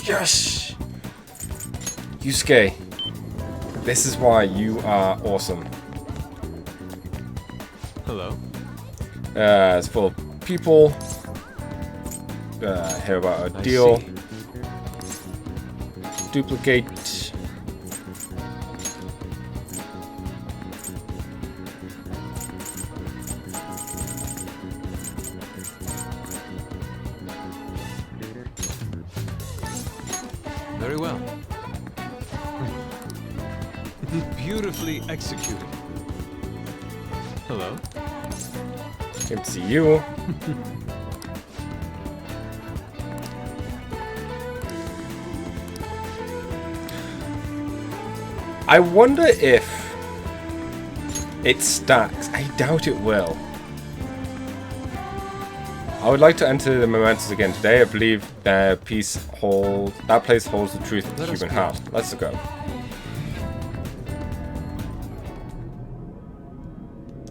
Yes! Yusuke, this is why you are awesome. Hello. It's full of people. Hear about a deal. See. Duplicate. Very well. Beautifully executed. Hello. Good to see you. I wonder if it stacks. I doubt it will. I would like to enter the mementos again today. I believe that place holds the truth of the human heart. Let's go.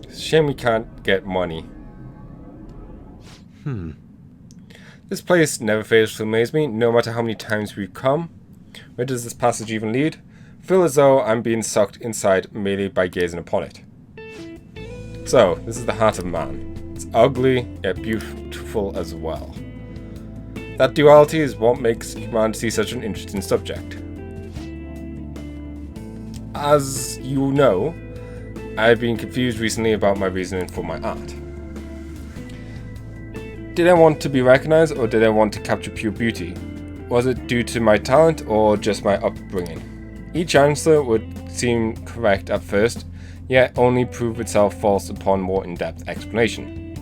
It's a shame we can't get money. This place never fails to amaze me, no matter how many times we've come. Where does this passage even lead? I feel as though I'm being sucked inside merely by gazing upon it. So, this is the heart of man. It's ugly, yet beautiful as well. That duality is what makes humanity such an interesting subject. As you know, I've been confused recently about my reasoning for my art. Did I want to be recognized, or did I want to capture pure beauty? Was it due to my talent, or just my upbringing? Each answer would seem correct at first, yet only prove itself false upon more in-depth examination.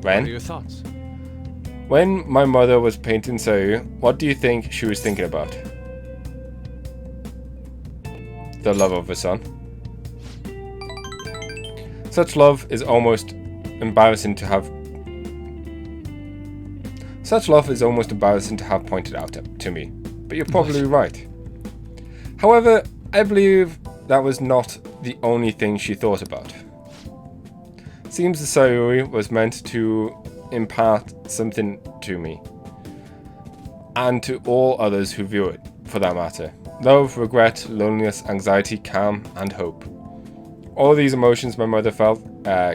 Ren? What are your thoughts? When my mother was painting Sayu, what do you think she was thinking about? The love of her son. Such love is almost embarrassing to have pointed out to me, but you're probably right. However, I believe that was not the only thing she thought about. Seems the Sayuri was meant to impart something to me, and to all others who view it, for that matter. Love, regret, loneliness, anxiety, calm, and hope. All these emotions my mother felt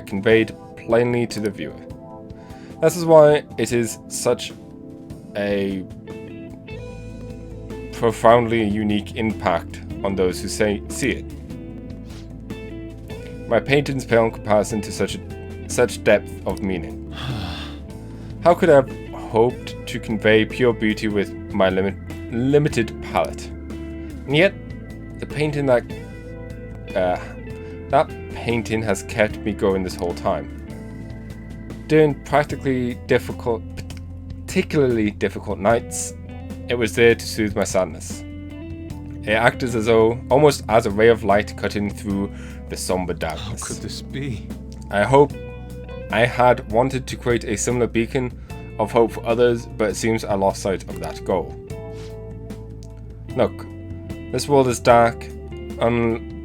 conveyed plainly to the viewer. This is why it is such a profoundly unique impact on those who see it. My paintings pale in comparison to such depth of meaning. How could I have hoped to convey pure beauty with my limited palette? And yet, the painting that painting has kept me going this whole time. During particularly difficult nights, it was there to soothe my sadness. It acted as though, almost as a ray of light cutting through the somber darkness. How could this be? I hope I had wanted to create a similar beacon of hope for others, but it seems I lost sight of that goal. Look, this world is dark, unrelenting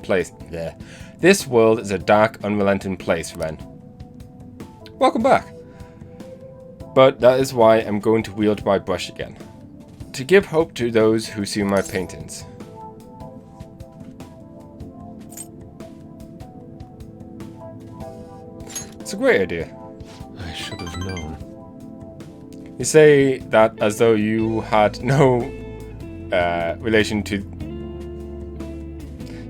place. Yeah. This world is a dark, unrelenting place, Ren. Welcome back. But that is why I'm going to wield my brush again. To give hope to those who see my paintings. It's a great idea. I should have known. You say that as though you had no relation to...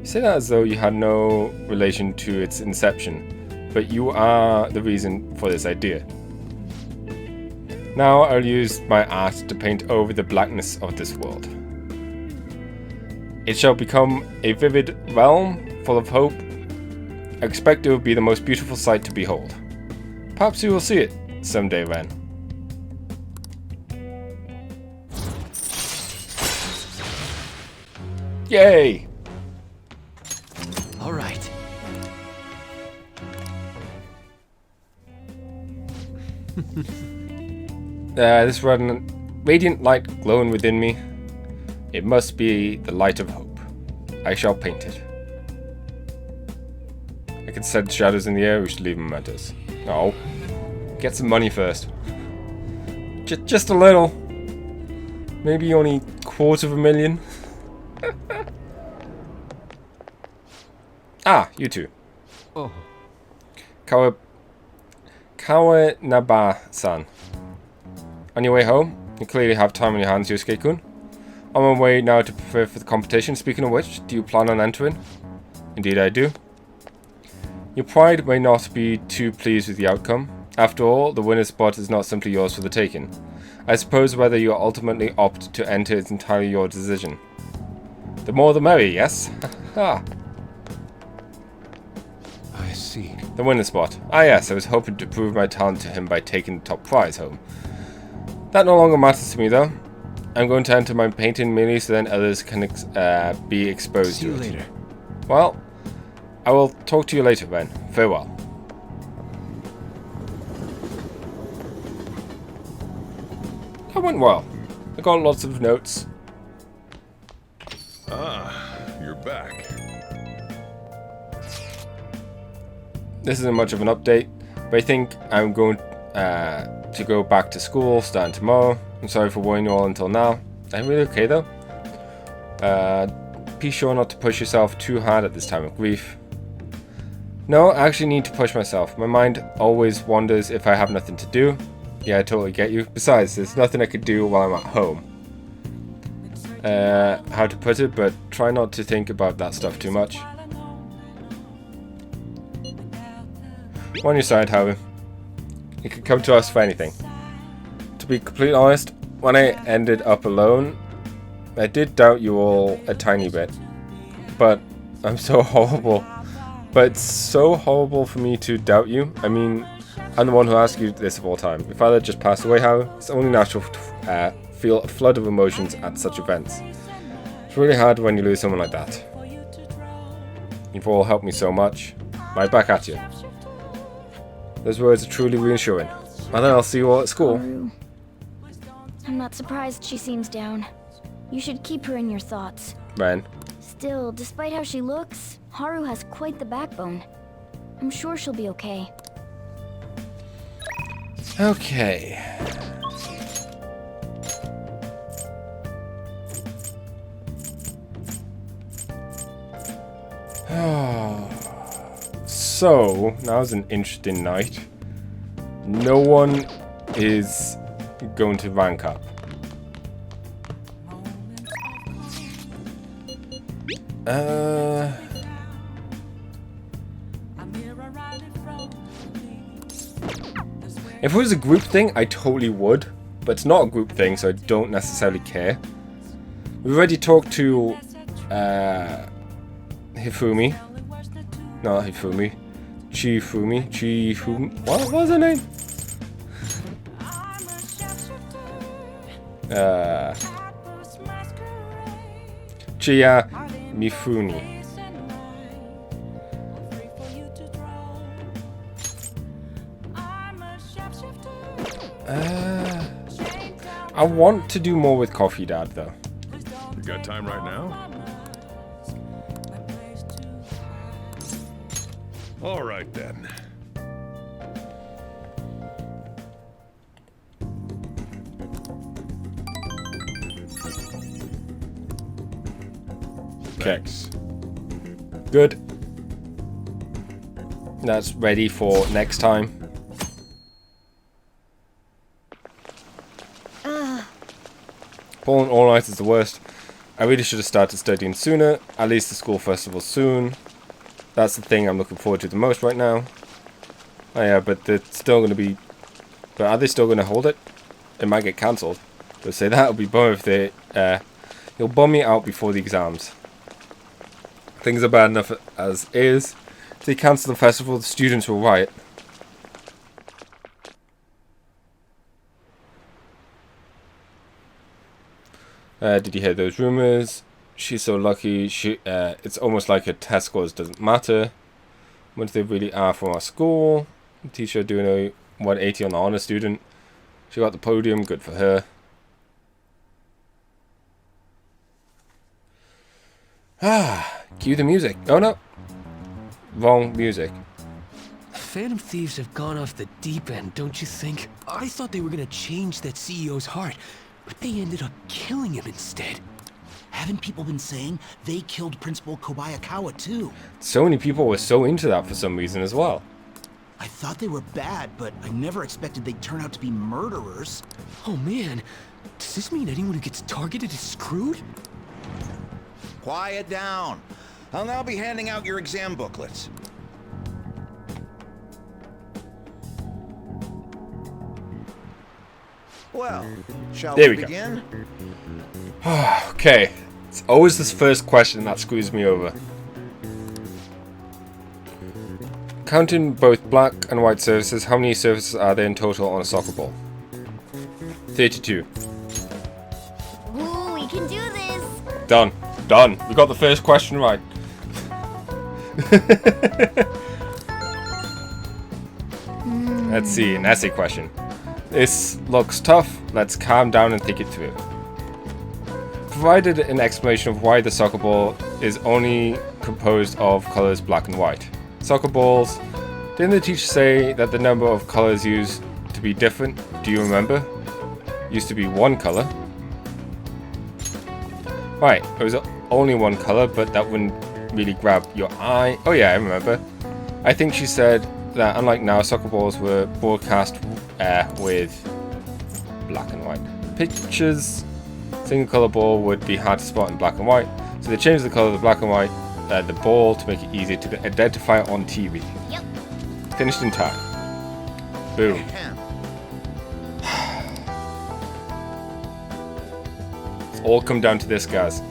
You say that as though you had no relation to its inception, but you are the reason for this idea. Now I'll use my art to paint over the blackness of this world. It shall become a vivid realm full of hope. I expect it will be the most beautiful sight to behold. Perhaps you will see it someday, Ren. Yay! All right. This radiant light glowing within me. It must be the light of hope. I shall paint it. I can sense shadows in the air. We should leave mementos. No. Get some money first. Just a little. Maybe only $250,000. Ah, you two. Oh. Kawanaba-san. On your way home? You clearly have time on your hands, Yosuke-kun. On my way now to prepare for the competition. Speaking of which, do you plan on entering? Indeed I do. Your pride may not be too pleased with the outcome. After all, the winner's spot is not simply yours for the taking. I suppose whether you ultimately opt to enter is entirely your decision. The more the merrier, yes? Ha! I see. The winner's spot. Ah yes, I was hoping to prove my talent to him by taking the top prize home. That no longer matters to me though. I'm going to enter my painting merely so then others can be exposed See to you it. later. Well, I will talk to you later, Ben. Farewell. That went well. I got lots of notes. Ah, you're back. This isn't much of an update, but I think I'm going to go back to school starting tomorrow. I'm sorry for worrying you all until now. I'm really okay though. Be sure not to push yourself too hard at this time of grief. No, I actually need to push myself. My mind always wonders if I have nothing to do. Yeah, I totally get you. Besides, there's nothing I could do while I'm at home. How to put it, but try not to think about that stuff too much. I'm on your side, however. You can come to us for anything. To be completely honest, when I ended up alone, I did doubt you all a tiny bit. But I'm so horrible. But it's so horrible for me to doubt you. I mean, I'm the one who asked you this of all time. Your father just passed away, however. It's only natural to feel a flood of emotions at such events. It's really hard when you lose someone like that. You've all helped me so much. Right back at you. Those words are truly reassuring. Well then, I'll see you all at school. Haru. I'm not surprised she seems down. You should keep her in your thoughts. Ren. Still, despite how she looks, Haru has quite the backbone. I'm sure she'll be okay. Okay. So, now's an interesting night. No one is going to rank up. If it was a group thing, I totally would. But it's not a group thing, so I don't necessarily care. We've already talked to Hifumi. Not Hifumi. Chifumi. What was her name? Chia Mifune. I want to do more with Coffee Dad though. You got time right now? All right then. Thanks. Good. That's ready for next time. Pulling all night is the worst. I really should have started studying sooner. At least the school festival soon. That's the thing I'm looking forward to the most right now. Oh yeah, but they're still going to be... But are they still going to hold it? It might get cancelled. They'll say that'll be bum if they... You'll bum me out before the exams. Things are bad enough as is. If they cancel the festival, the students will riot. Did you hear those rumors? She's so lucky. It's almost like her test scores doesn't matter. Once they really are from our school. Teacher doing a 180 on the honor student. She got the podium. Good for her. Cue the music. Oh no. wrong music. Phantom Thieves have gone off the deep end, don't you think? I thought they were gonna change that CEO's heart, but they ended up killing him instead. Haven't people been saying they killed Principal Kobayakawa too? So many people were so into that for some reason as well. I thought they were bad, but I never expected they'd turn out to be murderers. Oh man, does this mean anyone who gets targeted is screwed? Quiet down. I'll now be handing out your exam booklets. Well, shall There we we go. begin? Okay, it's always this first question that screws me over. Counting both black and white surfaces, how many surfaces are there in total on a soccer ball? 32. Ooh, we can do this. Done. Done. We got the first question right. Let's see, an essay question. This looks tough. Let's calm down and think it through. Provided an explanation of why the soccer ball is only composed of colors black and white. Soccer balls. Didn't the teacher say that the number of colors used to be different? Do you remember? Used to be one color. Right, it was only one color, but that wouldn't really grab your eye. Oh yeah, I remember. I think she said that unlike now, soccer balls were broadcast with black and white. Pictures, single color ball would be hard to spot in black and white, so they changed the color of the black and white, the ball, to make it easier to identify on TV. Yep. Finished in time. Boom. Ahem. It's all come down to this, guys.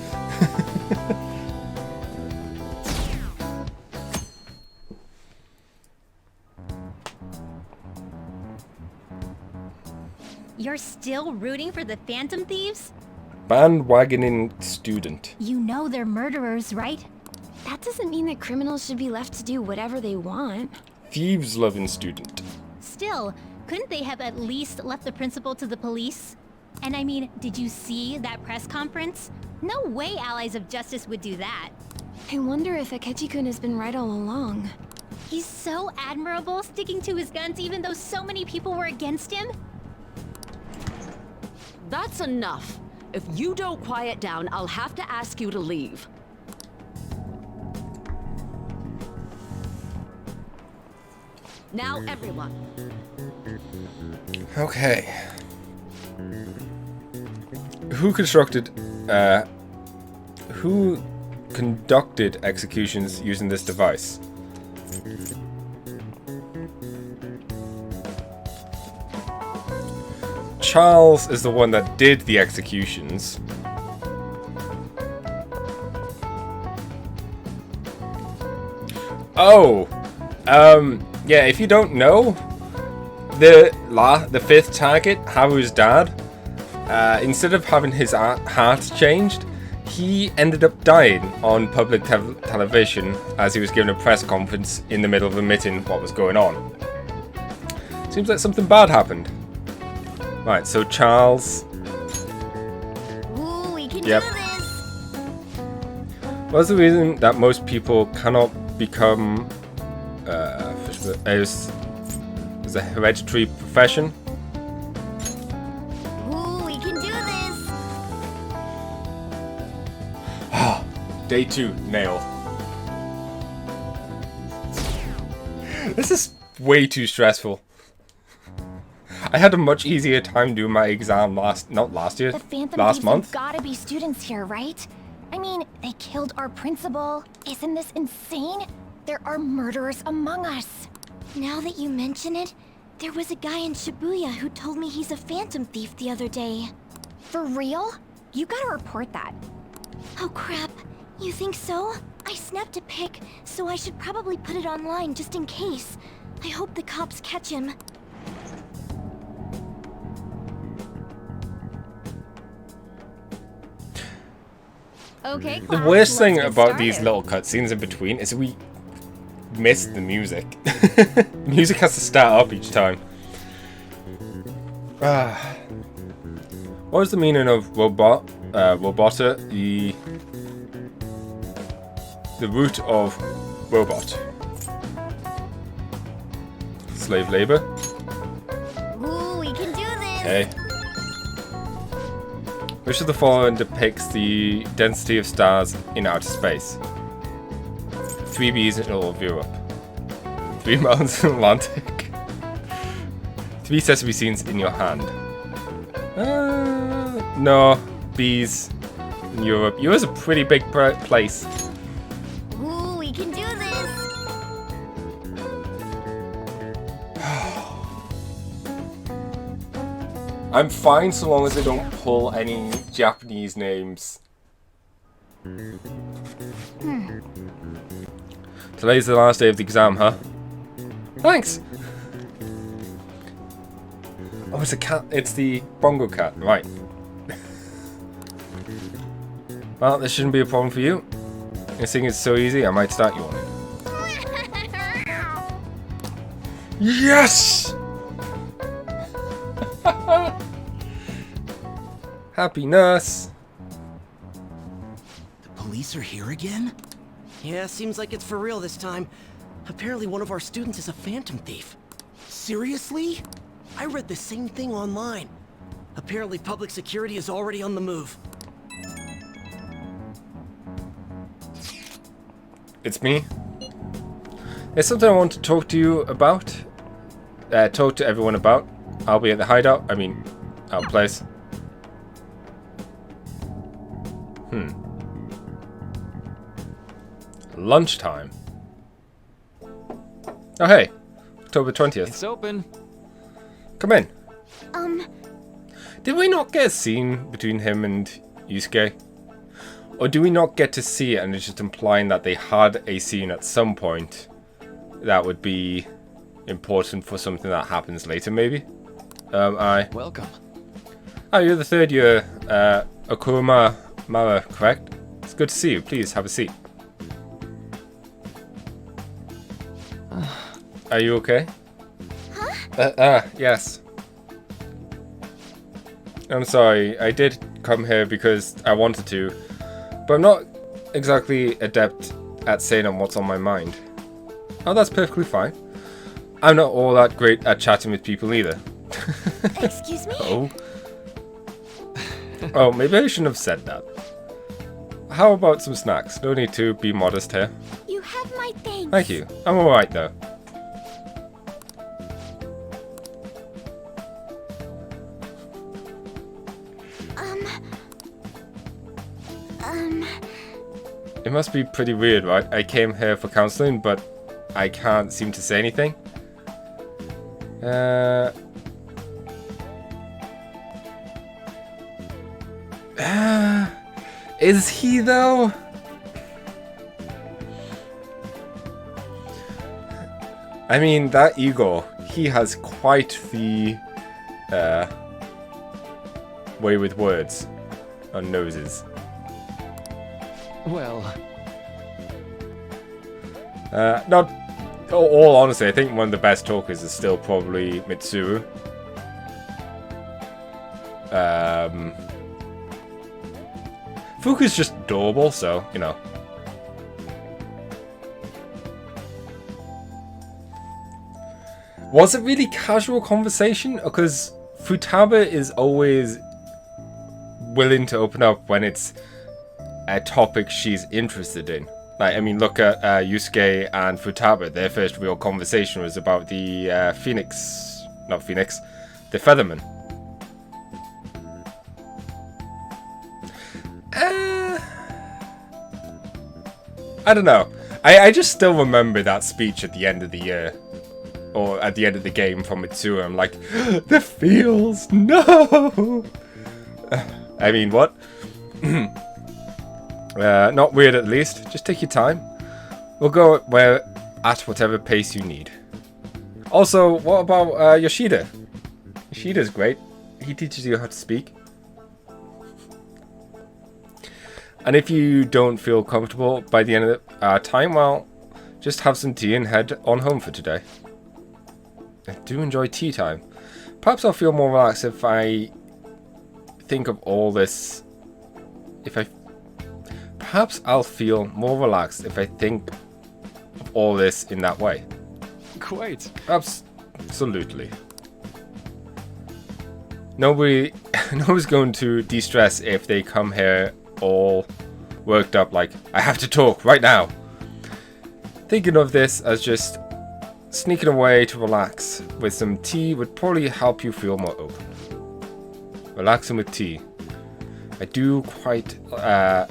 You're still rooting for the Phantom Thieves? Bandwagoning student. You know they're murderers, right? That doesn't mean that criminals should be left to do whatever they want. Thieves loving student. Still, couldn't they have at least left the principal to the police? And I mean, did you see that press conference? No way Allies of Justice would do that. I wonder if Akechi-kun has been right all along. He's so admirable, sticking to his guns even though so many people were against him. That's enough. If you don't quiet down, I'll have to ask you to leave. Now, everyone. Okay. Who conducted executions using this device? Charles is the one that did the executions. Oh, yeah, if you don't know, the fifth target, Haru's dad, instead of having his heart changed, he ended up dying on public television as he was given a press conference in the middle of admitting what was going on. Seems like something bad happened. Right, so Charles. Ooh, we can Yep. do this. What's the reason that most people cannot become as a hereditary profession? Ooh, we can do this. Day 2, nailed. This is way too stressful. I had a much easier time doing my exam last The Phantom last Thieves month. have gotta be students here, right? I mean, they killed our principal. Isn't this insane? There are murderers among us. Now that you mention it, there was a guy in Shibuya who told me he's a Phantom Thief the other day. For real? You gotta report that. Oh crap, you think so? I snapped a pic, so I should probably put it online just in case. I hope the cops catch him. Okay, The class, worst let's thing get about these started. little cutscenes in between is we miss the music. Music has to start up each time. What was the meaning of robota? The root of robot. slave labor. Ooh, we can do this. Okay. Which of the following depicts the density of stars in outer space? 3 Bs in all of Europe. 3 mountains in the Atlantic. 3 sesame seeds in your hand. No. Bs in Europe. Europe's a pretty big place. Ooh, we can do this. I'm fine so long as I don't pull any Japanese names. Today's the last day of the exam, huh? Thanks! Oh, it's a cat. It's the bongo cat. Right. Well, this shouldn't be a problem for you. This thing is so easy, I might start you on it. Yes! Happiness. The police are here again? Yeah, seems like it's for real this time. Apparently one of our students is a phantom thief. Seriously? I read the same thing online. Apparently public security is already on the move. It's me. There's something I want to talk to you about. Talk to everyone about. I'll be at the hideout. I mean, our place. Lunchtime. Oh hey, October 20th. It's open. Come in. Did we not get a scene between him and Yusuke? Or do we not get to see it and it's just implying that they had a scene at some point that would be important for something that happens later, maybe? Welcome. Oh, you're the 3rd year, Okurama Mara, correct? It's good to see you. Please, have a seat. Are you okay? Huh? Yes. I'm sorry, I did come here because I wanted to, but I'm not exactly adept at saying what's on my mind. Oh, that's perfectly fine. I'm not all that great at chatting with people either. Excuse me? Oh. Oh, maybe I shouldn't have said that. How about some snacks? No need to be modest here. You have my thanks. Thank you. I'm alright though. It must be pretty weird, right? I came here for counseling, but I can't seem to say anything. Is he though? I mean, that Igor, he has quite the way with words on noses. Well, not all honestly, I think one of the best talkers is still probably Mitsuru. Fuku's just adorable, so, you know. Was it really casual conversation? Because Futaba is always willing to open up when it's a topic she's interested in. Like, I mean, look at Yusuke and Futaba. Their first real conversation was about the the Featherman. I don't know. I just still remember that speech at the end of the year. Or at the end of the game from Mitsuru. I'm like, the feels, no! I mean, what? Not weird at least. Just take your time. We'll go at whatever pace you need. Also, what about Yoshida? Yoshida's great. He teaches you how to speak. And if you don't feel comfortable by the end of the time, well, just have some tea and head on home for today. I do enjoy tea time. Perhaps I'll feel more relaxed if I think of all this. Perhaps I'll feel more relaxed if I think of all this in that way. quite. Perhaps Absolutely. Nobody's going to de-stress if they come here all worked up like, I have to talk right now. Thinking of this as just sneaking away to relax with some tea would probably help you feel more open. Relaxing with tea. I do that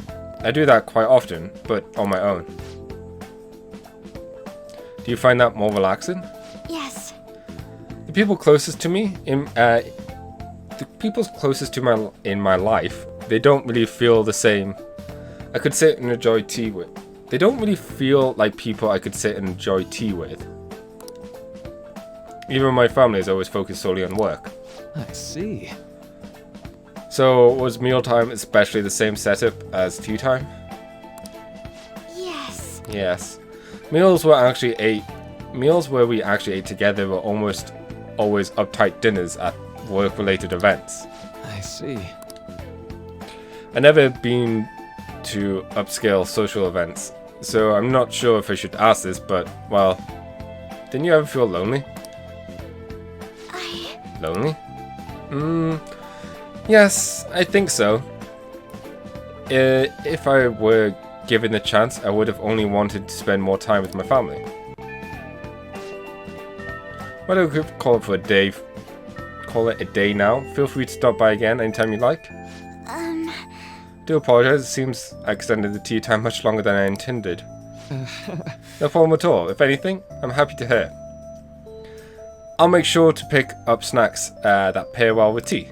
quite often, but on my own. Do you find that more relaxing? Yes. The people closest to me in my life, they don't really feel the same. I could sit and enjoy tea with. They don't really feel like people I could sit and enjoy tea with. Even my family is always focused solely on work. I see. So was mealtime especially the same setup as tea time? Yes. Yes. Meals where we actually ate together were almost always uptight dinners at work-related events. I see. I've never been to upscale social events, so I'm not sure if I should ask this, but, well, didn't you ever feel lonely? Lonely? Yes, I think so. If I were given the chance, I would have only wanted to spend more time with my family. Why don't we call it for a day? Call it a day now. Feel free to stop by again anytime you like. Do apologize, it seems I extended the tea time much longer than I intended. No problem at all. If anything, I'm happy to hear. I'll make sure to pick up snacks that pair well with tea.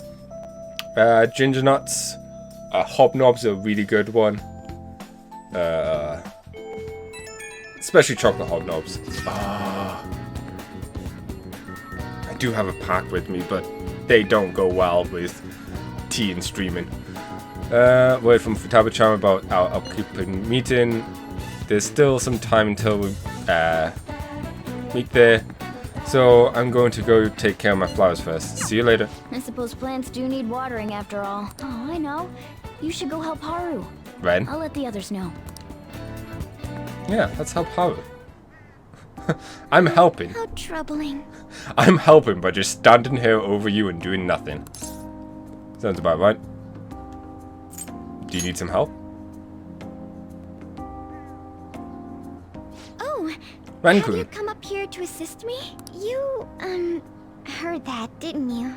Ginger nuts, hobnobs are a really good one. Especially chocolate hobnobs. I do have a pack with me, but they don't go well with tea and streaming. Word from Futaba-chan about our upcoming meeting. There's still some time until we meet there, so I'm going to go take care of my flowers first. See you later. I suppose plants do need watering after all. Oh, I know. You should go help Haru. Ren? I'll let the others know. Yeah, let's help Haru. I'm helping. How troubling. I'm helping by just standing here over you and doing nothing. Sounds about right. Do you need some help? Oh, Ren-kun. have you come up here to assist me? You, heard that, didn't you?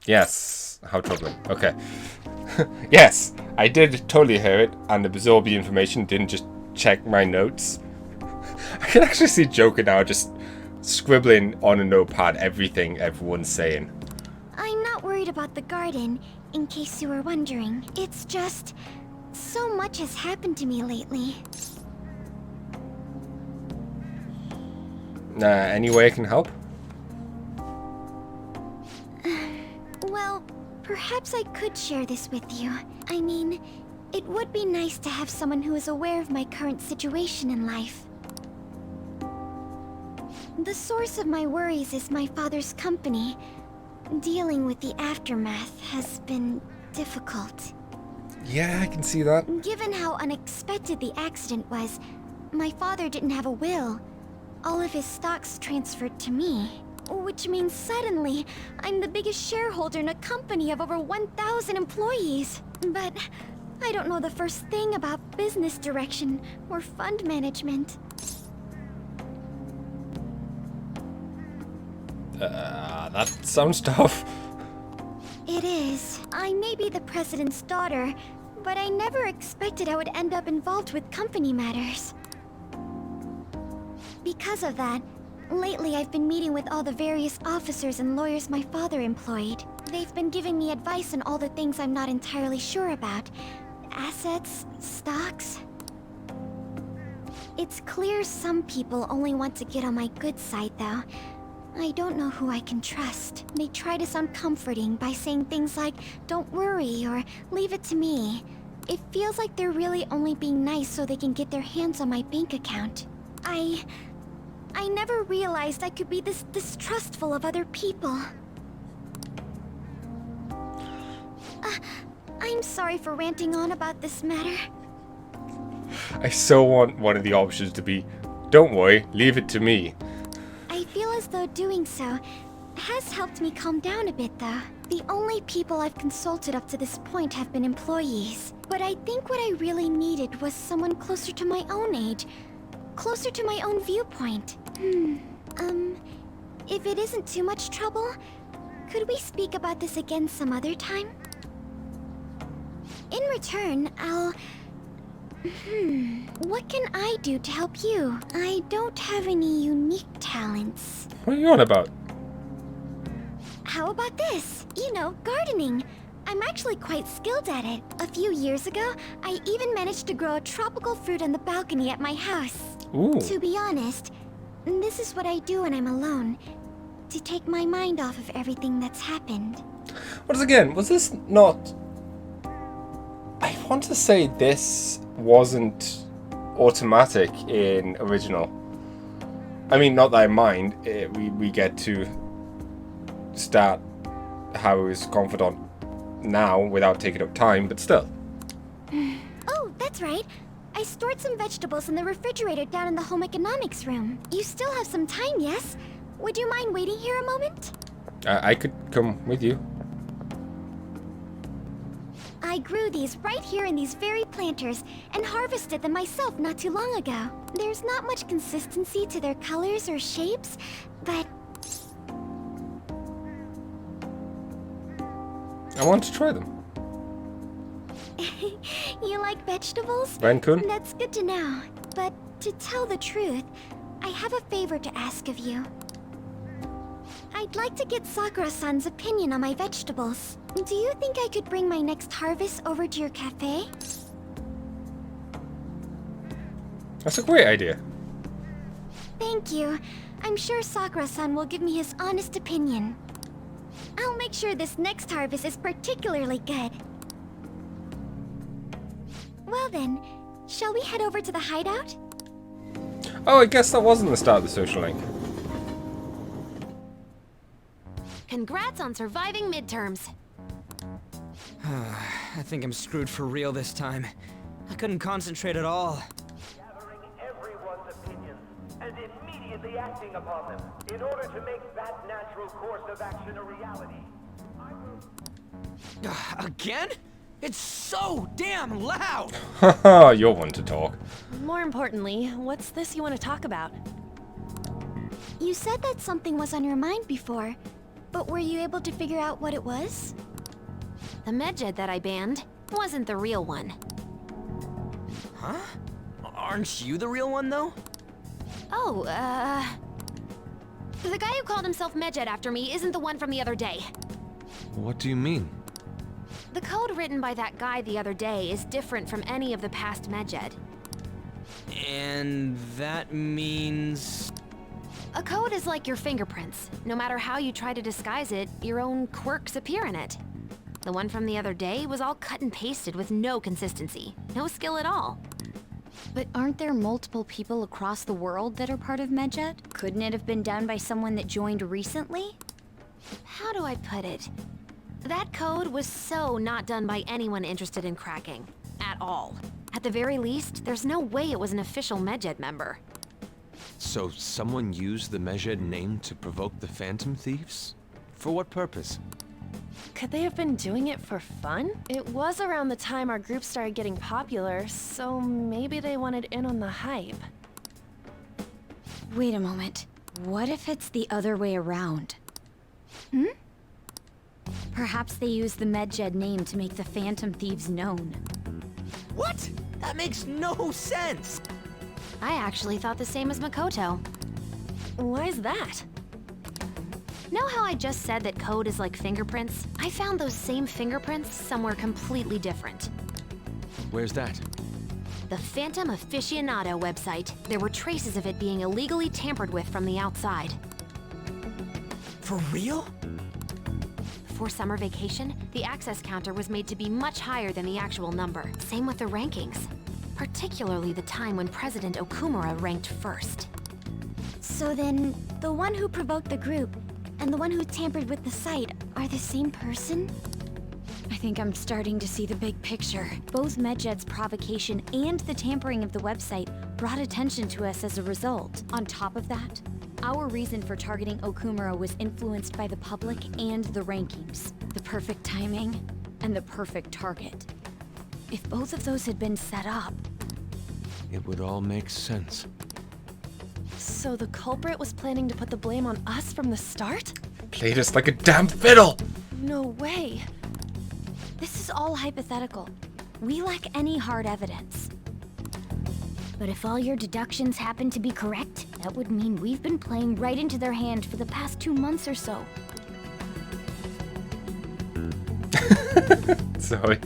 Yes. How troubling. Okay. Yes, I did totally hear it and absorb the information, didn't just check my notes. I can actually see Joker now just scribbling on a notepad everything everyone's saying. I'm not worried about the garden, in case you were wondering. It's just, so much has happened to me lately. Any way I can help? Well, perhaps I could share this with you. I mean, it would be nice to have someone who is aware of my current situation in life. The source of my worries is my father's company. Dealing with the aftermath has been difficult. Yeah, I can see that. Given how unexpected the accident was, my father didn't have a will. All of his stocks transferred to me. Which means suddenly, I'm the biggest shareholder in a company of over 1,000 employees. But I don't know the first thing about business direction or fund management. That sounds tough. It is. I may be the president's daughter, but I never expected I would end up involved with company matters. Because of that, lately I've been meeting with all the various officers and lawyers my father employed. They've been giving me advice on all the things I'm not entirely sure about. Assets, stocks. It's clear some people only want to get on my good side, though. I don't know who I can trust. They try to sound comforting by saying things like, "Don't worry," or "Leave it to me." It feels like they're really only being nice so they can get their hands on my bank account. I never realized I could be this distrustful of other people. I'm sorry for ranting on about this matter. I so want one of the options to be, "Don't worry, leave it to me." I Although doing so has helped me calm down a bit, though. The only people I've consulted up to this point have been employees. But I think what I really needed was someone closer to my own age. Closer to my own viewpoint. If it isn't too much trouble, could we speak about this again some other time? In return, what can I do to help you? I don't have any unique talents. What are you on about? How about this? You know, gardening. I'm actually quite skilled at it. A few years ago, I even managed to grow a tropical fruit on the balcony at my house. Ooh. To be honest, this is what I do when I'm alone. To take my mind off of everything that's happened. Once again, was this not... I want to say this wasn't automatic in original. I mean, not that I mind. We get to start Haru's confidant now without taking up time, but still. Oh, that's right. I stored some vegetables in the refrigerator down in the home economics room. You still have some time, yes? Would you mind waiting here a moment? I could come with you. I grew these right here in these very planters and harvested them myself not too long ago. There's not much consistency to their colors or shapes, but... I want to try them. You like vegetables? Ren-kun? That's good to know. But to tell the truth, I have a favor to ask of you. I'd like to get Sakura-san's opinion on my vegetables. Do you think I could bring my next harvest over to your cafe? That's a great idea. Thank you. I'm sure Sakura-san will give me his honest opinion. I'll make sure this next harvest is particularly good. Well then, shall we head over to the hideout? Oh, I guess that wasn't the start of the social link. Congrats on surviving midterms. I think I'm screwed for real this time. I couldn't concentrate at all. Gathering everyone's opinions and immediately acting upon them in order to make that natural course of action a reality. Again? It's so damn loud! Haha, you're one to talk. More importantly, what's this you want to talk about? You said that something was on your mind before, but were you able to figure out what it was? The medjed that I banned wasn't the real one. Huh? Aren't you the real one, though? Oh, the guy who called himself medjed after me isn't the one from the other day. What do you mean? The code written by that guy the other day is different from any of the past medjed. And that means... A code is like your fingerprints. No matter how you try to disguise it, your own quirks appear in it. The one from the other day was all cut and pasted with no consistency. No skill at all. But aren't there multiple people across the world that are part of medjed? Couldn't it have been done by someone that joined recently? How do I put it? That code was so not done by anyone interested in cracking. At all. At the very least, there's no way it was an official medjed member. So someone used the medjed name to provoke the Phantom Thieves? For what purpose? Could they have been doing it for fun? It was around the time our group started getting popular, so maybe they wanted in on the hype. Wait a moment. What if it's the other way around? Perhaps they used the medjed name to make the Phantom Thieves known. What? That makes no sense! I actually thought the same as Makoto. Why is that? Know how I just said that code is like fingerprints? I found those same fingerprints somewhere completely different. Where's that? The Phantom Aficionado website. There were traces of it being illegally tampered with from the outside. For real? For summer vacation, the access counter was made to be much higher than the actual number. Same with the rankings. Particularly the time when President Okumura ranked first. So then, the one who provoked the group and the one who tampered with the site are the same person? I think I'm starting to see the big picture. Both medjed's provocation and the tampering of the website brought attention to us as a result. On top of that, Our reason for targeting Okumura was influenced by the public and the rankings. The perfect timing and the perfect target. If both of those had been set up... It would all make sense. So the culprit was planning to put the blame on us from the start? Played us like a damn fiddle! No way. This is all hypothetical. We lack any hard evidence. But if all your deductions happen to be correct, that would mean we've been playing right into their hand for the past 2 months or so. Sorry.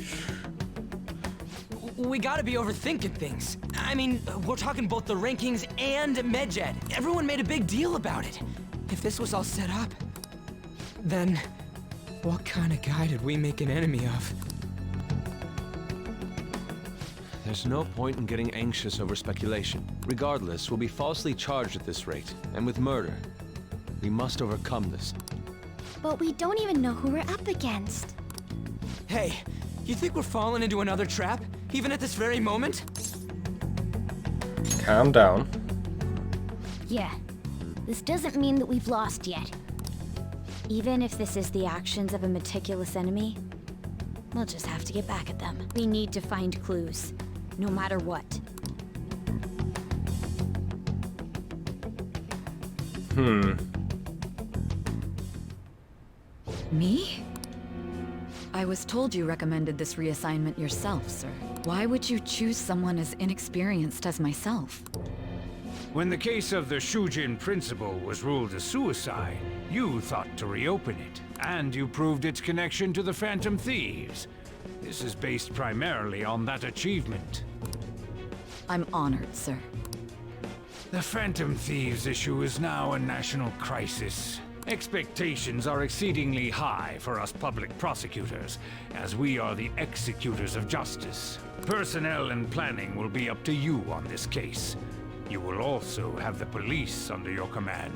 We gotta be overthinking things. I mean, we're talking both the rankings and Medjed. Everyone made a big deal about it. If this was all set up, then what kind of guy did we make an enemy of? There's no point in getting anxious over speculation. Regardless, we'll be falsely charged at this rate, and with murder. We must overcome this. But we don't even know who we're up against. Hey, you think we're falling into another trap, even at this very moment? Calm down. Yeah. This doesn't mean that we've lost yet. Even if this is the actions of a meticulous enemy, we'll just have to get back at them. We need to find clues, no matter what. Me? I was told you recommended this reassignment yourself, sir. Why would you choose someone as inexperienced as myself? When the case of the Shujin principal was ruled a suicide, you thought to reopen it, and you proved its connection to the Phantom Thieves. This is based primarily on that achievement. I'm honored, sir. The Phantom Thieves issue is now a national crisis. Expectations are exceedingly high for us public prosecutors, as we are the executors of justice. Personnel and planning will be up to you on this case. You will also have the police under your command.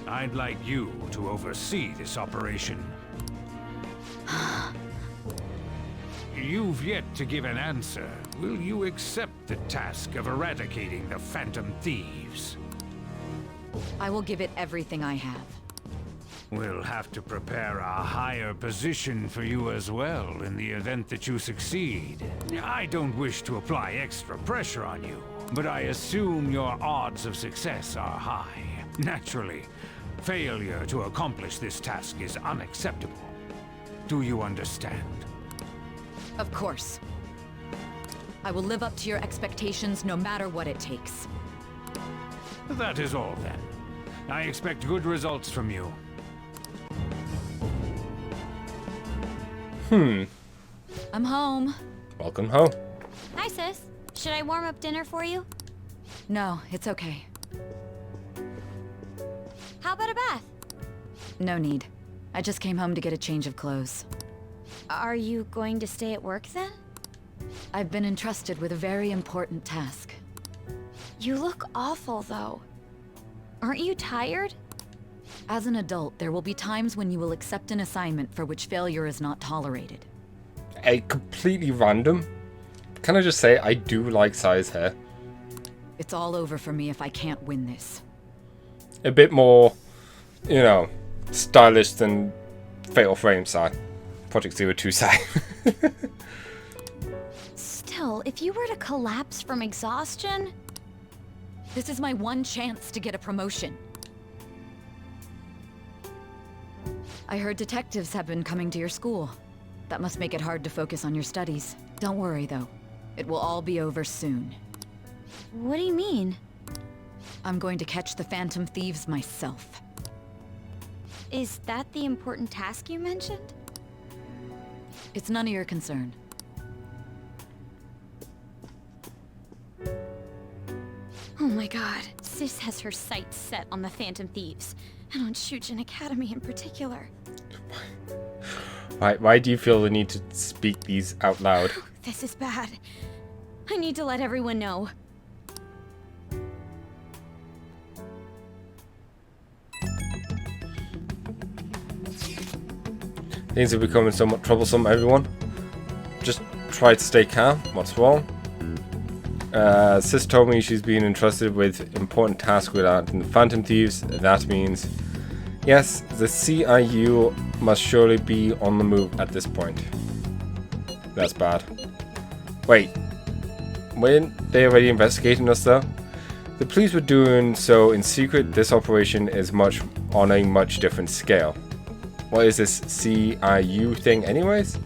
I'd like you to oversee this operation. You've yet to give an answer. Will you accept the task of eradicating the Phantom Thieves? I will give it everything I have. We'll have to prepare a higher position for you as well in the event that you succeed. I don't wish to apply extra pressure on you, but I assume your odds of success are high. Naturally, failure to accomplish this task is unacceptable. Do you understand? Of course. I will live up to your expectations no matter what it takes. That is all then. I expect good results from you. I'm home. Welcome home. Hi, sis. Should I warm up dinner for you? No, it's okay. How about a bath? No need. I just came home to get a change of clothes. Are you going to stay at work then? I've been entrusted with a very important task. You look awful, though. Aren't you tired? As an adult, there will be times when you will accept an assignment for which failure is not tolerated. A completely random. Can I just say, I do like Sai's hair. It's all over for me if I can't win this. A bit more, you know, stylish than Fatal Frame Sai. Project 02 Sai. Still, if you were to collapse from exhaustion... This is my one chance to get a promotion. I heard detectives have been coming to your school. That must make it hard to focus on your studies. Don't worry, though. It will all be over soon. What do you mean? I'm going to catch the Phantom Thieves myself. Is that the important task you mentioned? It's none of your concern. Oh my god, Sis has her sights set on the Phantom Thieves, and on Shujin Academy in particular. Why do you feel the need to speak these out loud? This is bad. I need to let everyone know. Things are becoming somewhat troublesome, everyone. Just try to stay calm. What's wrong? Sis told me she's been entrusted with important tasks regarding the Phantom Thieves. That means, yes, the CIU must surely be on the move at this point. That's bad. Wait, weren't they already investigating us though? The police were doing so in secret. This operation is on a much different scale. What is this CIU thing anyways?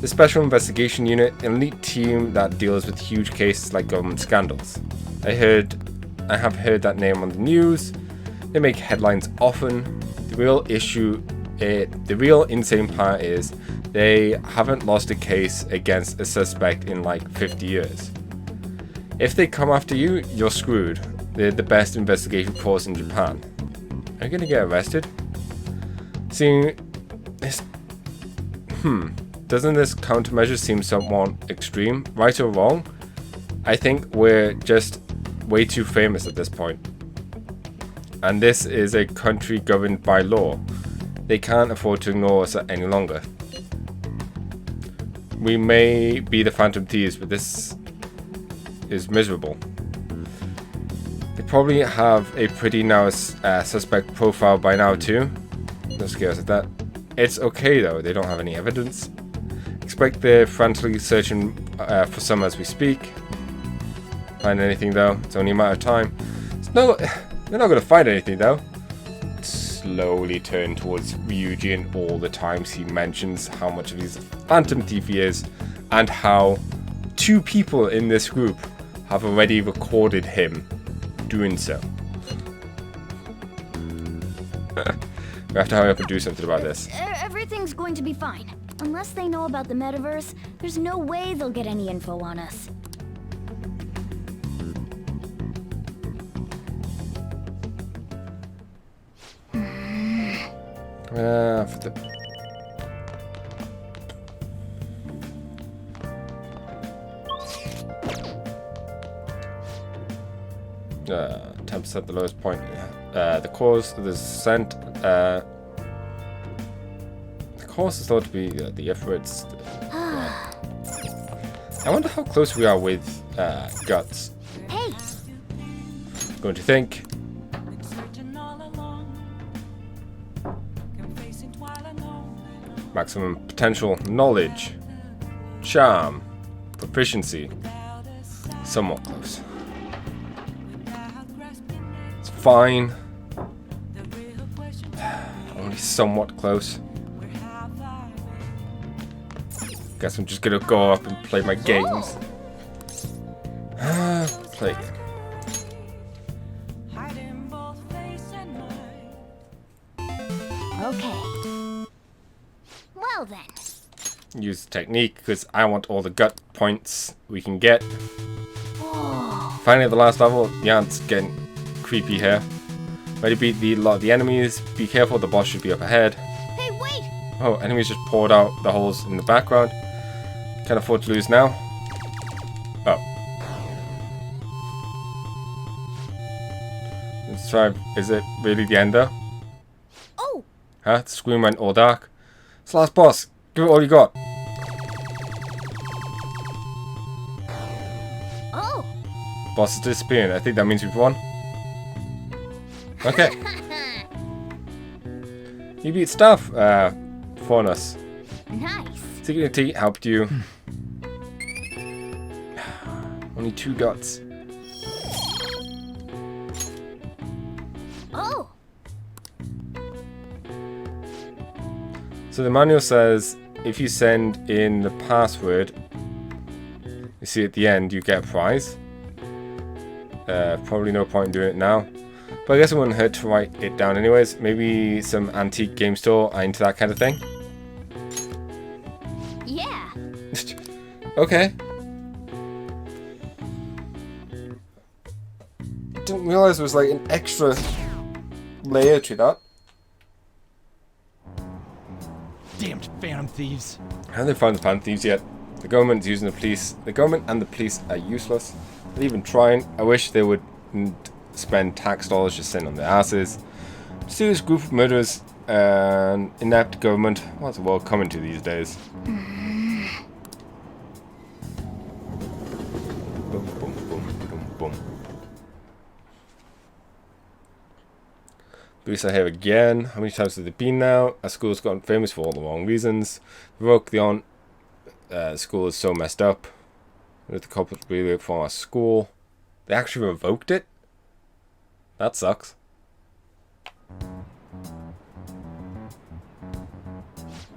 The Special Investigation Unit, an elite team that deals with huge cases like government scandals. I have heard that name on the news. They make headlines often. The real insane part is they haven't lost a case against a suspect in like 50 years. If they come after you, you're screwed. They're the best investigation force in Japan. Are you gonna get arrested? Seeing this, doesn't this countermeasure seem somewhat extreme? Right or wrong? I think we're just way too famous at this point. And this is a country governed by law. They can't afford to ignore us any longer. We may be the Phantom Thieves, but this is miserable. They probably have a pretty narrow suspect profile by now too. No scares at that. It's okay though, they don't have any evidence. Expect they're frantically searching for some as we speak. Find anything though, it's only a matter of time. No, they're not going to find anything though. Slowly turn towards Ryuji and all the times he mentions how much of his Phantom Thief he is, and how 2 people in this group have already recorded him doing so. We have to hurry up and do something about this. Everything's going to be fine. Unless they know about the metaverse, there's no way they'll get any info on us. For the... Tempest at the lowest point. The cause of the descent. The cause is thought to be the Ifrits. I wonder how close we are with Guts. Hey! Going to think. Maximum potential, knowledge, charm, proficiency. Somewhat close. It's fine. Only somewhat close. Guess I'm just gonna go up and play my games. Play a game. Okay. Well then. Use the technique because I want all the gut points we can get. Whoa. Finally at the last level. Yeah, it's getting creepy here. Ready to beat a lot of the enemies. Be careful, the boss should be up ahead. Hey, wait! Oh, enemies just poured out the holes in the background. Can't afford to lose now. Oh. Let's try. Is it really the end though? Oh! Huh? The screen went all dark. It's the last boss. Give it all you got. Oh! Boss is disappearing. I think that means we've won. Okay. You beat Staff for us. Nice. Dignity helped you. Only 2 guts. Oh! So the manual says if you send in the password, you see at the end, you get a prize. Probably no point in doing it now. But I guess it wouldn't hurt to write it down anyways. Maybe some antique game store are into that kind of thing. Yeah. Okay. Didn't realize there was like an extra layer to that. Damned Phantom Thieves. Haven't they found the Phantom Thieves yet? The government's using the police. The government and the police are useless. They're even trying. I wish they wouldn't spend tax dollars just sitting on their asses. Serious group of murderers and inept government. What's the world coming to these days? Boom, boom, boom. Boom. Police are here again. How many times have they been now? Our school's gotten famous for all the wrong reasons. Revoke the school is so messed up. With the culprits really from our school. They actually revoked it? That sucks.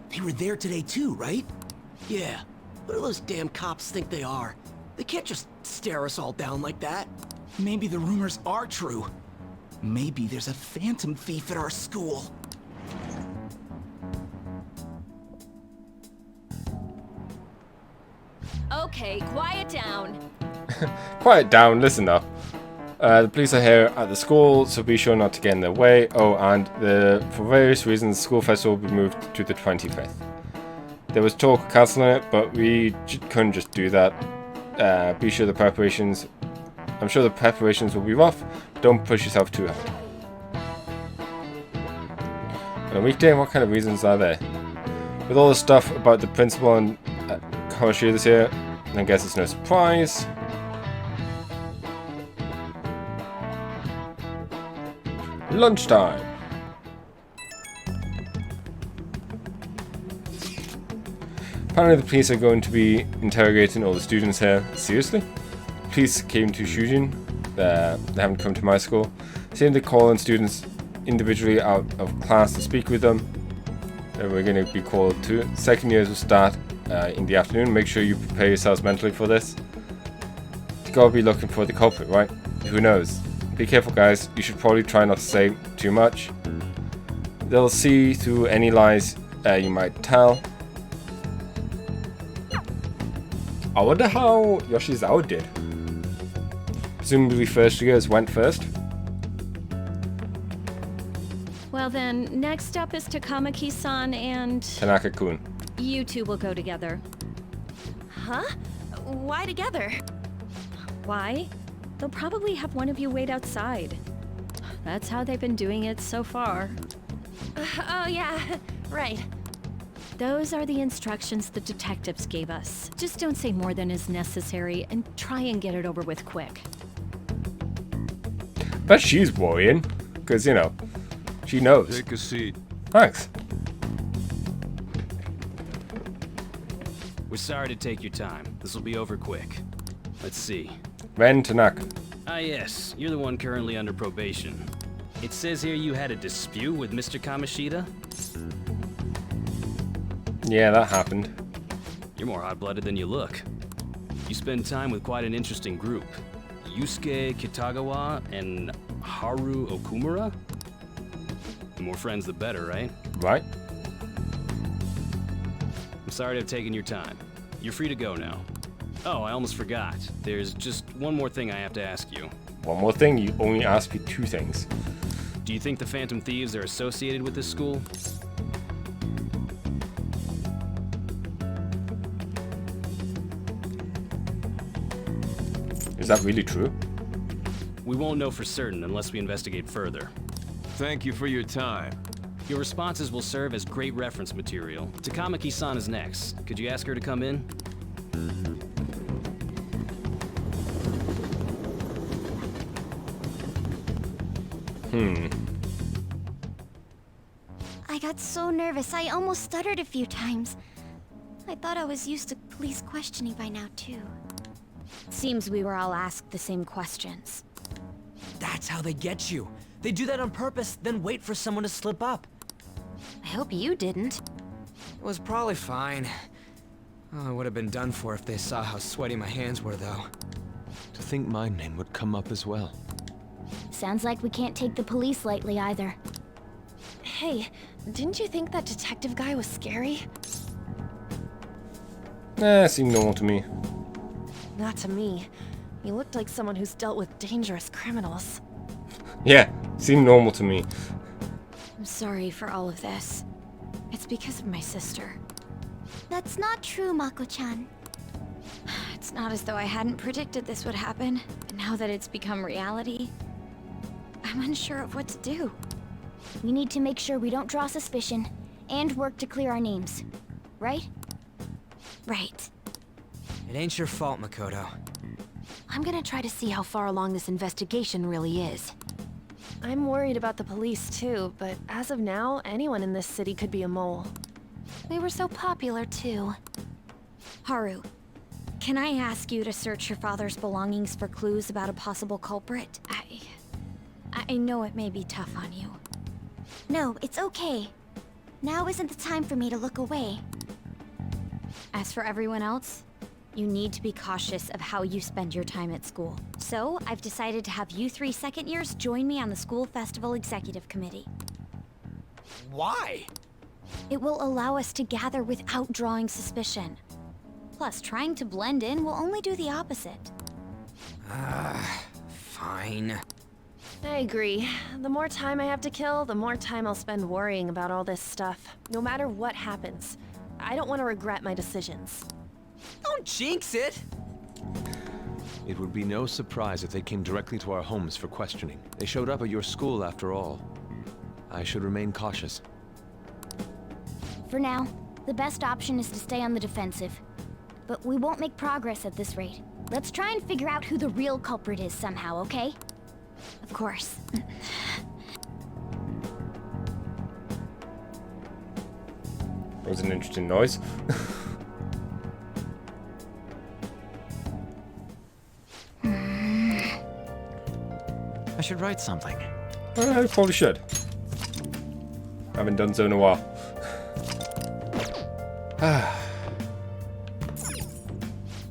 They were there today too, right? Yeah. What do those damn cops think they are? They can't just stare us all down like that. Maybe the rumors are true. Maybe there's a phantom thief at our school. Okay, quiet down. Quiet down, listen up. The police are here at the school, so be sure not to get in their way. Oh, and for various reasons, the school festival will be moved to the 25th. There was talk of cancelling it, but we couldn't just do that. Be sure the preparations... I'm sure the preparations will be rough. Don't push yourself too hard. On a weekday, what kind of reasons are there? With all the stuff about the principal and Kawashi this year, I guess it's no surprise. Lunchtime. Apparently the police are going to be interrogating all the students here. Seriously? Police came to Shujin. They haven't come to my school. Seem to call in students individually out of class to speak with them. We're going to be called to. Second years will start in the afternoon. Make sure you prepare yourselves mentally for this. You gotta be looking for the culprit, right? Who knows? Be careful, guys. You should probably try not to say too much. They'll see through any lies you might tell. I wonder how Yoshizawa did. Presumably first years went first. Well then, next up is Takamaki-san and... Tanaka-kun. You two will go together. Huh? Why together? Why? They'll probably have one of you wait outside. That's how they've been doing it so far. Oh yeah, right. Those are the instructions the detectives gave us. Just don't say more than is necessary and try and get it over with quick. Bet she's worrying, because, you know, she knows. Take a seat. Thanks. We're sorry to take your time. This will be over quick. Let's see. Ren Tanaka. Ah yes, you're the one currently under probation. It says here you had a dispute with Mr. Kamoshida? Yeah, that happened. You're more hot-blooded than you look. You spend time with quite an interesting group. Yusuke Kitagawa and Haru Okumura? The more friends, the better, right? Right. I'm sorry to have taken your time. You're free to go now. Oh, I almost forgot. There's just one more thing I have to ask you. One more thing? You only asked me 2 things. Do you think the Phantom Thieves are associated with this school? Is that really true? We won't know for certain unless we investigate further. Thank you for your time. Your responses will serve as great reference material. Takamaki-san is next. Could you ask her to come in? I got so nervous, I almost stuttered a few times. I thought I was used to police questioning by now, too. Seems we were all asked the same questions. That's how they get you. They do that on purpose, then wait for someone to slip up. I hope you didn't. It was probably fine. Oh, I would have been done for if they saw how sweaty my hands were, though. To think my name would come up as well. Sounds like we can't take the police lightly either. Hey, didn't you think that detective guy was scary? Seemed normal to me. Not to me. He looked like someone who's dealt with dangerous criminals. Yeah, seemed normal to me. I'm sorry for all of this. It's because of my sister. That's not true, Mako-chan. It's not as though I hadn't predicted this would happen, but now that it's become reality, I'm unsure of what to do. We need to make sure we don't draw suspicion, and work to clear our names. Right? Right. It ain't your fault, Makoto. I'm gonna try to see how far along this investigation really is. I'm worried about the police too, but as of now, anyone in this city could be a mole. We were so popular too. Haru, can I ask you to search your father's belongings for clues about a possible culprit? I know it may be tough on you. No, it's okay. Now isn't the time for me to look away. As for everyone else, you need to be cautious of how you spend your time at school. So, I've decided to have you 3 second years join me on the school festival executive committee. Why? It will allow us to gather without drawing suspicion. Plus, trying to blend in will only do the opposite. Fine. I agree. The more time I have to kill, the more time I'll spend worrying about all this stuff. No matter what happens, I don't want to regret my decisions. Don't jinx it! It would be no surprise if they came directly to our homes for questioning. They showed up at your school after all. I should remain cautious. For now, the best option is to stay on the defensive. But we won't make progress at this rate. Let's try and figure out who the real culprit is somehow, okay? Of course. That was an interesting noise. I should write something. I probably should. Haven't done so in a while.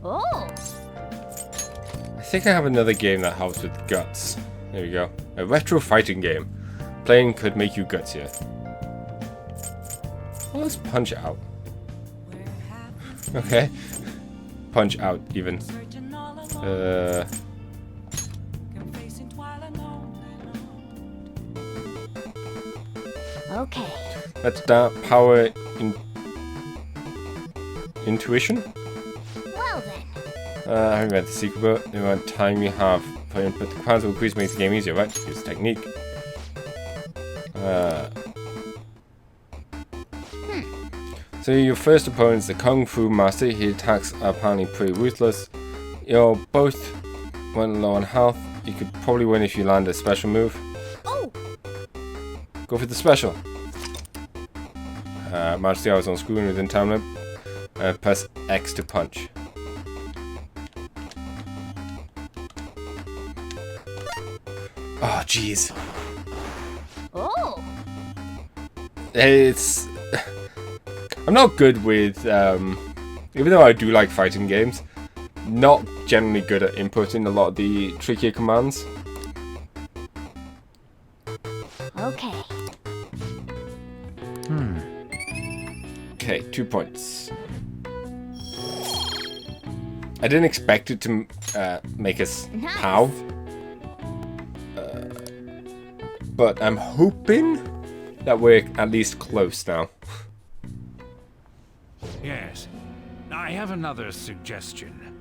Oh! I think I have another game that helps with guts. There we go. A retro fighting game. Playing could make you gutsier. Well, let's punch out. Okay. Punch out, even. Okay. Let's start power intuition. Well then. I haven't read the secret book. The amount of time you have for input. The commands will increase makes the game easier, right? Use technique. So your first opponent is the Kung Fu Master. His attacks are apparently pretty ruthless. You're both went low on health. You could probably win if you land a special move. Oh! Go for the special. Match the hours on screen within time limit. Press X to punch. Oh, jeez. Oh! It's... I'm not good with... even though I do like fighting games, not generally good at inputting a lot of the trickier commands. Okay. Okay, 2 points. I didn't expect it to make us pow. But I'm hoping that we're at least close now. Yes. I have another suggestion.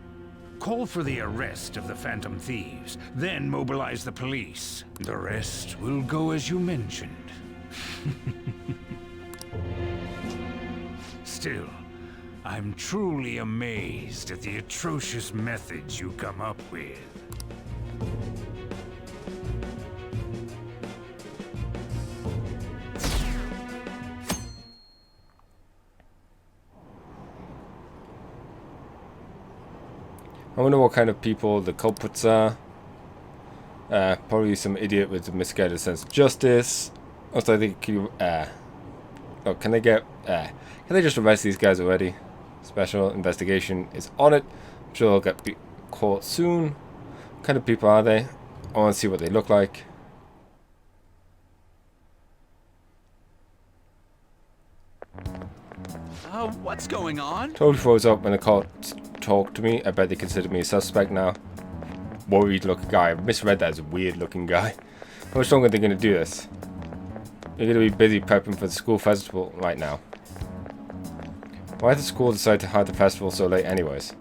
Call for the arrest of the Phantom Thieves, then mobilize the police. The rest will go as you mentioned. Still, I'm truly amazed at the atrocious methods you come up with. I wonder what kind of people the culprits are. Probably some idiot with a misguided sense of justice. Also, I think oh, can they just arrest these guys already? Special investigation is on it. I'm sure they'll get caught soon. What kind of people are they? I want to see what they look like. What's going on? Totally froze up when the cop talked to me. I bet they consider me a suspect now. Worried looking guy. I misread that as a weird looking guy. How much longer are they going to do this? They're going to be busy prepping for the school festival right now. Why did the school decide to have the festival so late anyways?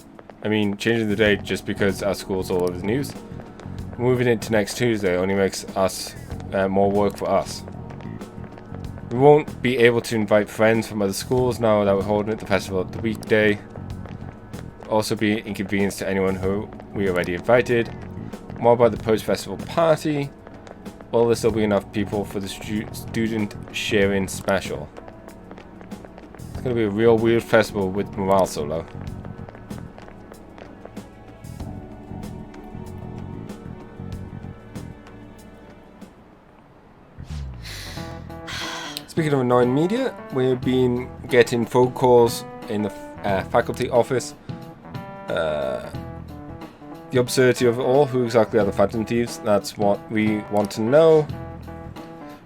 I mean, changing the date just because our school's all over the news. Moving it to next Tuesday only makes us more work for us. We won't be able to invite friends from other schools now that we're holding it the festival the weekday. also be an inconvenience to anyone who we already invited. More about the post-festival party. Will there still be enough people for the student sharing special? It's gonna be a real weird festival with morale so low. Speaking of annoying media, we've been getting phone calls in the faculty office. The absurdity of it all. Who exactly are the Phantom Thieves? That's what we want to know.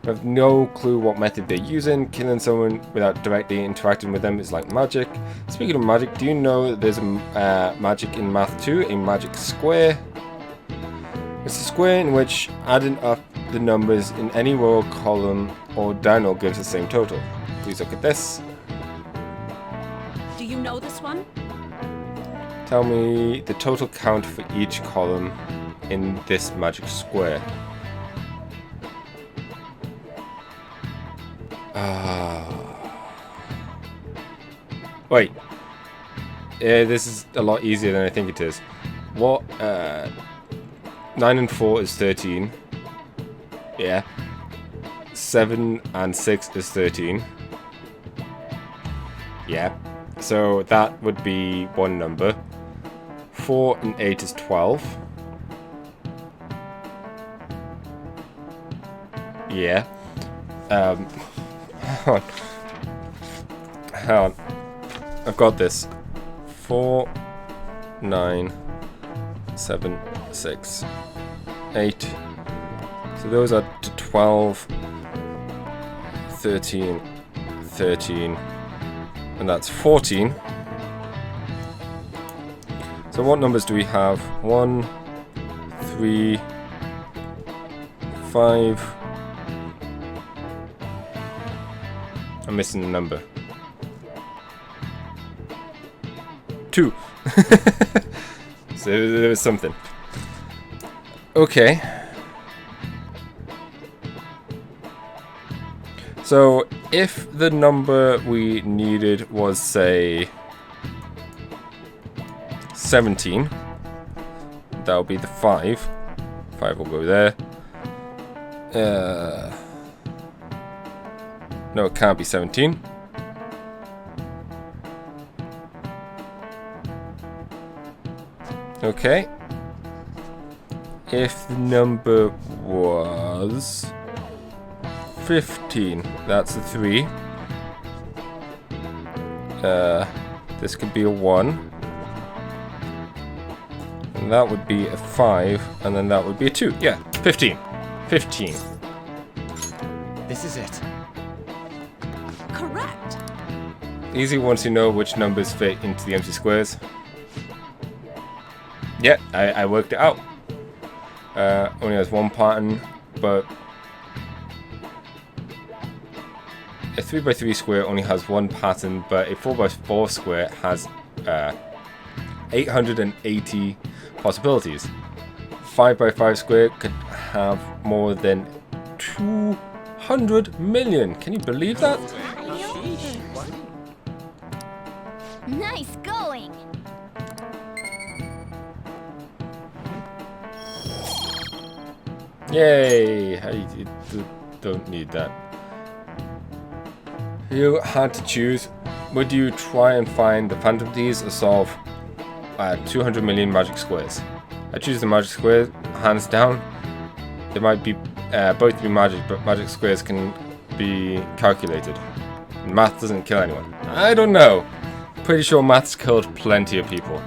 We have no clue what method they're using. Killing someone without directly interacting with them is like magic. Speaking of magic, do you know that there's a magic in Math 2, a magic square? It's a square in which adding up the numbers in any row, column, or diagonal gives the same total. Please look at this. Do you know this one? Tell me the total count for each column in this magic square. Wait. This is a lot easier than I think it is. What? 9 and 4 is 13. Yeah. 7 and 6 is 13. Yeah. So that would be one number. 4 and 8 is 12. Yeah. Hang on. Hang on. I've got this. 4, 9, 7, 6, 8. So those are 12, 13, 13, and that's 14. So what numbers do we have? 1, 3, 5. I'm missing a number. 2. So there was something. Okay. So if the number we needed was, say, 17, that would be the 5. 5 will go there. No, it can't be 17. Okay. If the number was 15, that's a 3. This could be a 1. And that would be a 5, and then that would be a 2. Yeah, 15. 15. This is it. Correct. Easy once you know which numbers fit into the empty squares. Yeah, I worked it out. Only has one pattern, but a 3x3 square only has one pattern, but a 4x4 square has 880 possibilities. 5x5 square could have more than 200 million. Can you believe that? Nice going. Yay! You don't need that. You had to choose. Would you try and find the Phantom Thieves or solve 200 million magic squares? I choose the magic square, hands down. They might be both be magic, but magic squares can be calculated. Math doesn't kill anyone. I don't know. Pretty sure math's killed plenty of people.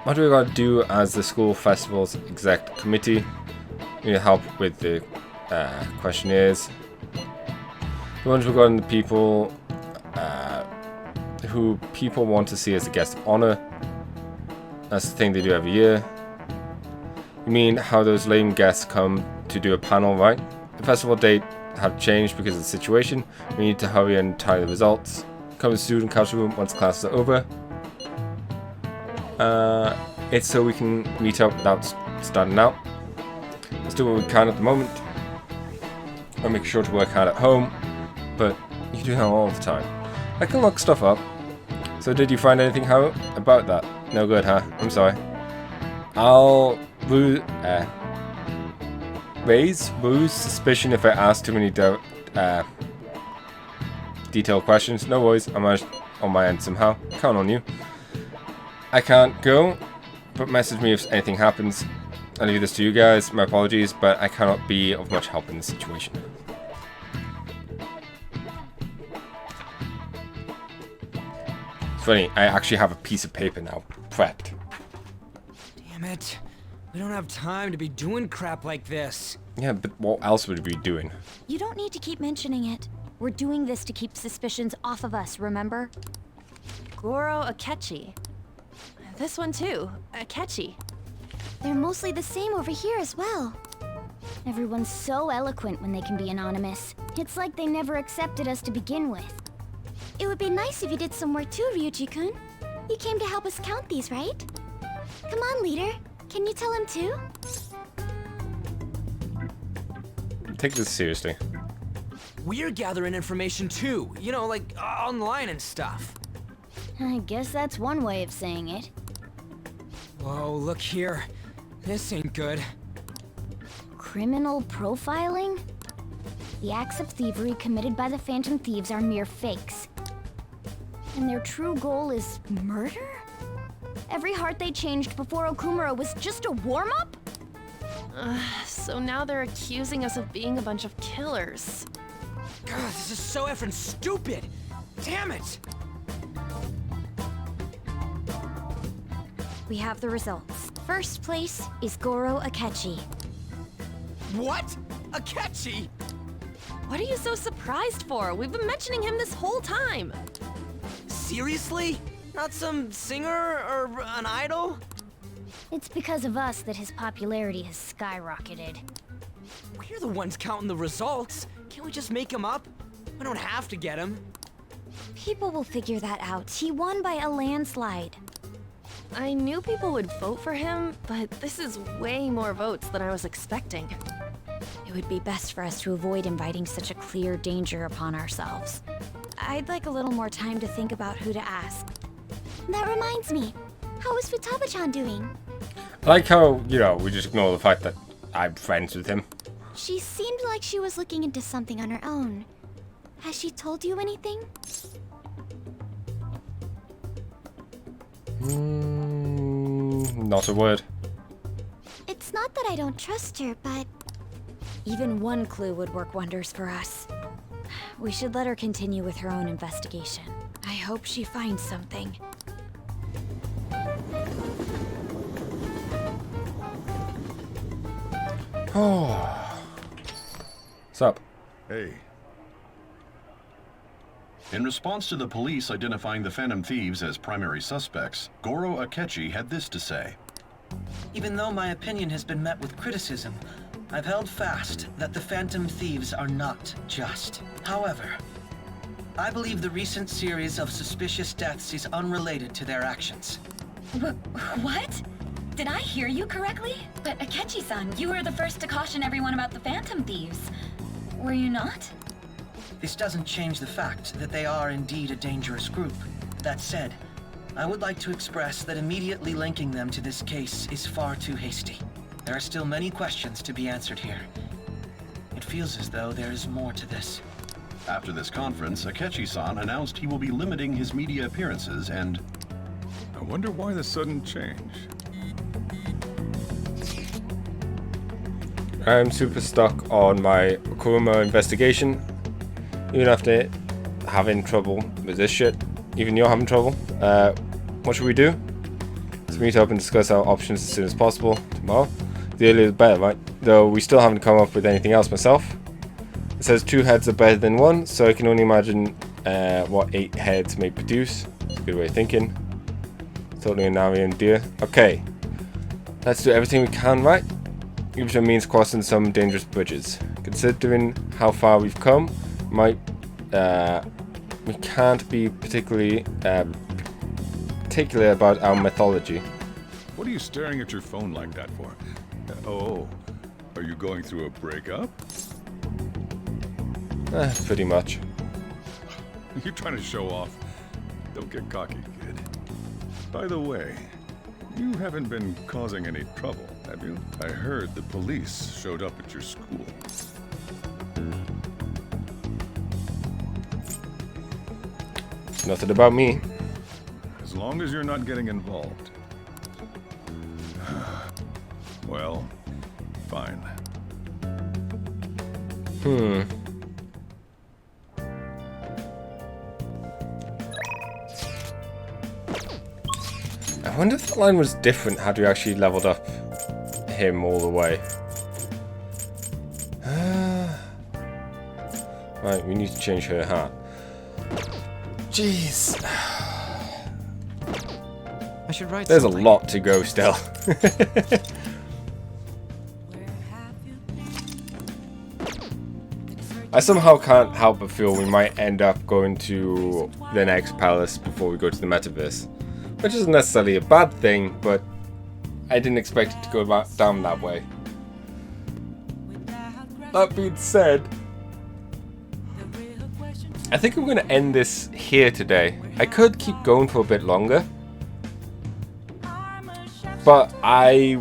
What do we gotta do as the school festival's exec committee? We need help with the questionnaires. The ones regarding the people who people want to see as a guest of honor. That's the thing they do every year. You mean how those lame guests come to do a panel, right? The festival date have changed because of the situation. We need to hurry and tally the results. Come to the student council room once classes are over. It's so we can meet up without standing out. Let's do what we can at the moment. I'll make sure to work hard at home, but you do that all the time. I can look stuff up. So did you find anything about that? No good, huh? I'm sorry. I'll raise suspicion if I ask too many detailed questions. No worries, I'm on my end somehow. Count on you. I can't go, but message me if anything happens. I'll leave this to you guys. My apologies, but I cannot be of much help in this situation. It's funny, I actually have a piece of paper now, prepped. Damn it. We don't have time to be doing crap like this. Yeah, but what else would we be doing? You don't need to keep mentioning it. We're doing this to keep suspicions off of us, remember? Goro Akechi. This one too, Akechi. They're mostly the same over here as well. Everyone's so eloquent when they can be anonymous. It's like they never accepted us to begin with. It would be nice if you did some work too, Ryuji-kun. You came to help us count these, right? Come on, leader. Can you tell him too? Take this seriously. We're gathering information too, you know, like online and stuff. I guess that's one way of saying it. Whoa, look here. This ain't good. Criminal profiling? The acts of thievery committed by the Phantom Thieves are mere fakes. And their true goal is murder? Every heart they changed before Okumura was just a warm-up? So now they're accusing us of being a bunch of killers. God, this is so effing stupid! Damn it! We have the results. First place is Goro Akechi. What? Akechi? What are you so surprised for? We've been mentioning him this whole time. Seriously? Not some singer or an idol? It's because of us that his popularity has skyrocketed. We're the ones counting the results. Can't we just make him up? We don't have to get him. People will figure that out. He won by a landslide. I knew people would vote for him, but this is way more votes than I was expecting. It would be best for us to avoid inviting such a clear danger upon ourselves. I'd like a little more time to think about who to ask. That reminds me. How is Futaba-chan doing? I like how, you know, we just ignore the fact that I'm friends with him. She seemed like she was looking into something on her own. Has she told you anything? Not a word. It's not that I don't trust her, but... Even one clue would work wonders for us. We should let her continue with her own investigation. I hope she finds something. Oh. What's up? Hey. In response to the police identifying the Phantom Thieves as primary suspects, Goro Akechi had this to say. Even though my opinion has been met with criticism, I've held fast that the Phantom Thieves are not just. However, I believe the recent series of suspicious deaths is unrelated to their actions. What? Did I hear you correctly? But Akechi-san, you were the first to caution everyone about the Phantom Thieves. Were you not? This doesn't change the fact that they are indeed a dangerous group. That said, I would like to express that immediately linking them to this case is far too hasty. There are still many questions to be answered here. It feels as though there is more to this. After this conference, Akechi-san announced he will be limiting his media appearances and... I wonder why the sudden change. I'm super stuck on my Okumura investigation. Even after having trouble with this shit, even you're having trouble. What should we do? Let's meet up and discuss our options as soon as possible tomorrow. The earlier the better, right? Though we still haven't come up with anything else myself. It says 2 heads are better than 1, so I can only imagine what 8 heads may produce. That's a good way of thinking. Totally a Narian deer. Okay. Let's do everything we can, right? Even if it means crossing some dangerous bridges. Considering how far we've come, we can't be particularly particular about our mythology. What are you staring at your phone like that for? Oh, are you going through a breakup? Pretty much. You're trying to show off. Don't get cocky, kid. By the way, you haven't been causing any trouble, have you? I heard the police showed up at your school. Nothing about me. As long as you're not getting involved. Well, fine. I wonder if the line was different had you actually leveled up him all the way. Right, we need to change her hat. Jeez. I should write There's something. a lot to go still. I somehow can't help but feel we might end up going to the next palace before we go to the metaverse. Which isn't necessarily a bad thing, but I didn't expect it to go down that way. That being said, I think I'm going to end this here today. I could keep going for a bit longer, but I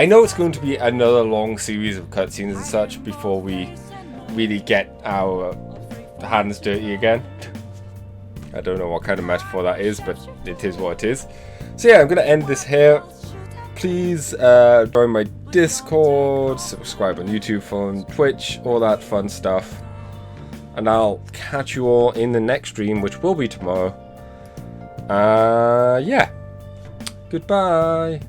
know it's going to be another long series of cutscenes and such before we really get our hands dirty again. I don't know what kind of metaphor that is, but it is what it is. So yeah, I'm going to end this here. Please join my Discord, subscribe on YouTube, on Twitch, all that fun stuff. And I'll catch you all in the next stream, which will be tomorrow. Yeah. Goodbye.